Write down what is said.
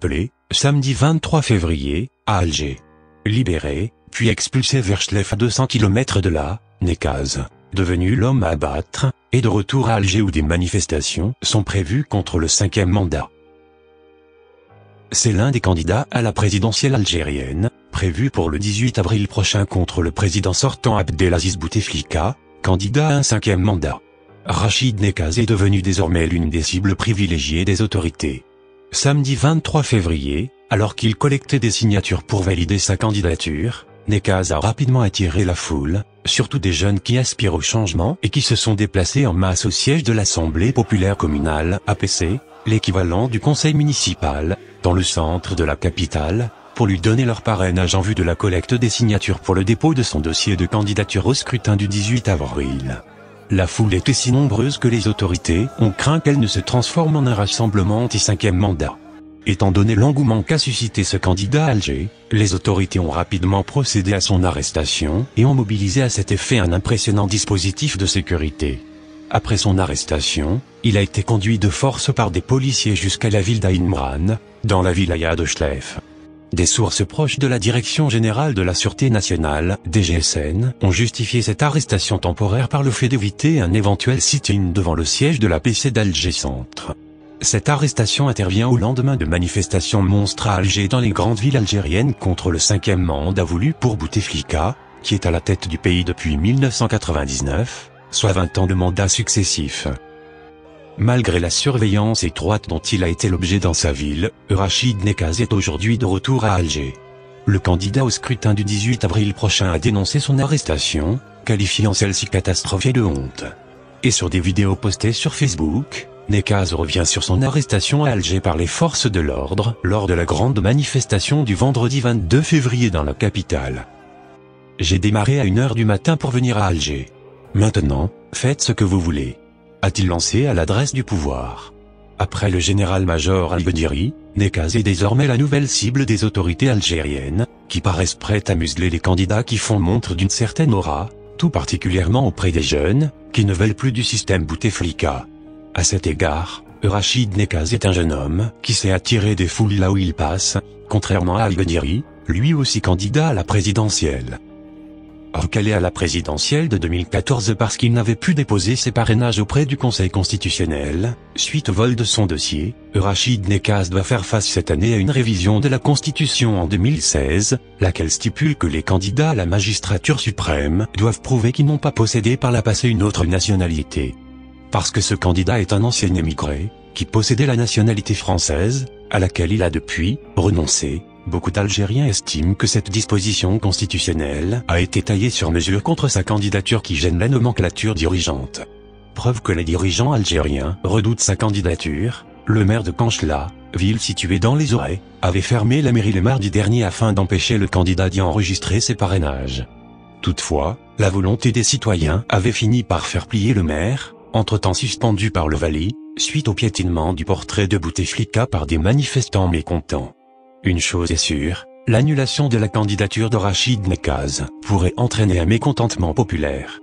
interpellé, samedi 23 février, à Alger. Libéré, puis expulsé vers Chlef à 200 km de là, Nekaz, devenu l'homme à abattre, est de retour à Alger où des manifestations sont prévues contre le 5e mandat. C'est l'un des candidats à la présidentielle algérienne, prévu pour le 18 avril prochain contre le président sortant Abdelaziz Bouteflika, candidat à un 5e mandat. Rachid Nekaz est devenu désormais l'une des cibles privilégiées des autorités. Samedi 23 février, alors qu'il collectait des signatures pour valider sa candidature, Nekaz a rapidement attiré la foule, surtout des jeunes qui aspirent au changement et qui se sont déplacés en masse au siège de l'Assemblée populaire communale, APC, l'équivalent du conseil municipal, dans le centre de la capitale, pour lui donner leur parrainage en vue de la collecte des signatures pour le dépôt de son dossier de candidature au scrutin du 18 avril. La foule était si nombreuse que les autorités ont craint qu'elle ne se transforme en un rassemblement anti-5e mandat. Étant donné l'engouement qu'a suscité ce candidat à Alger, les autorités ont rapidement procédé à son arrestation et ont mobilisé à cet effet un impressionnant dispositif de sécurité. Après son arrestation, il a été conduit de force par des policiers jusqu'à la ville d'Aïn Mran, dans la wilaya de Chlef. Des sources proches de la Direction générale de la Sûreté nationale, DGSN, ont justifié cette arrestation temporaire par le fait d'éviter un éventuel sit-in devant le siège de l'APC d'Alger Centre. Cette arrestation intervient au lendemain de manifestations monstres à Alger dans les grandes villes algériennes contre le 5e mandat voulu pour Bouteflika, qui est à la tête du pays depuis 1999, soit 20 ans de mandat successifs. Malgré la surveillance étroite dont il a été l'objet dans sa ville, Rachid Nekaz est aujourd'hui de retour à Alger. Le candidat au scrutin du 18 avril prochain a dénoncé son arrestation, qualifiant celle-ci catastrophe et de honte. Et sur des vidéos postées sur Facebook, Nekaz revient sur son arrestation à Alger par les forces de l'ordre lors de la grande manifestation du vendredi 22 février dans la capitale. J'ai démarré à 1h du matin pour venir à Alger. Maintenant, faites ce que vous voulez, a-t-il lancé à l'adresse du pouvoir. Après le général-major Al-Gdiri, Nekaz est désormais la nouvelle cible des autorités algériennes, qui paraissent prêtes à museler les candidats qui font montre d'une certaine aura, tout particulièrement auprès des jeunes, qui ne veulent plus du système Bouteflika. À cet égard, Rachid Nekaz est un jeune homme qui sait attirer des foules là où il passe, contrairement à Al-Gdiri, lui aussi candidat à la présidentielle. Recalé à la présidentielle de 2014 parce qu'il n'avait pu déposer ses parrainages auprès du Conseil constitutionnel, suite au vol de son dossier, Rachid Nekaz doit faire face cette année à une révision de la Constitution en 2016, laquelle stipule que les candidats à la magistrature suprême doivent prouver qu'ils n'ont pas possédé par le passé une autre nationalité. Parce que ce candidat est un ancien émigré, qui possédait la nationalité française, à laquelle il a depuis renoncé. Beaucoup d'Algériens estiment que cette disposition constitutionnelle a été taillée sur mesure contre sa candidature qui gêne la nomenclature dirigeante. Preuve que les dirigeants algériens redoutent sa candidature, le maire de Kanchla, ville située dans les Aurais, avait fermé la mairie le mardi dernier afin d'empêcher le candidat d'y enregistrer ses parrainages. Toutefois, la volonté des citoyens avait fini par faire plier le maire, entre-temps suspendu par le Wali, suite au piétinement du portrait de Bouteflika par des manifestants mécontents. Une chose est sûre, l'annulation de la candidature de Rachid Nekaz pourrait entraîner un mécontentement populaire.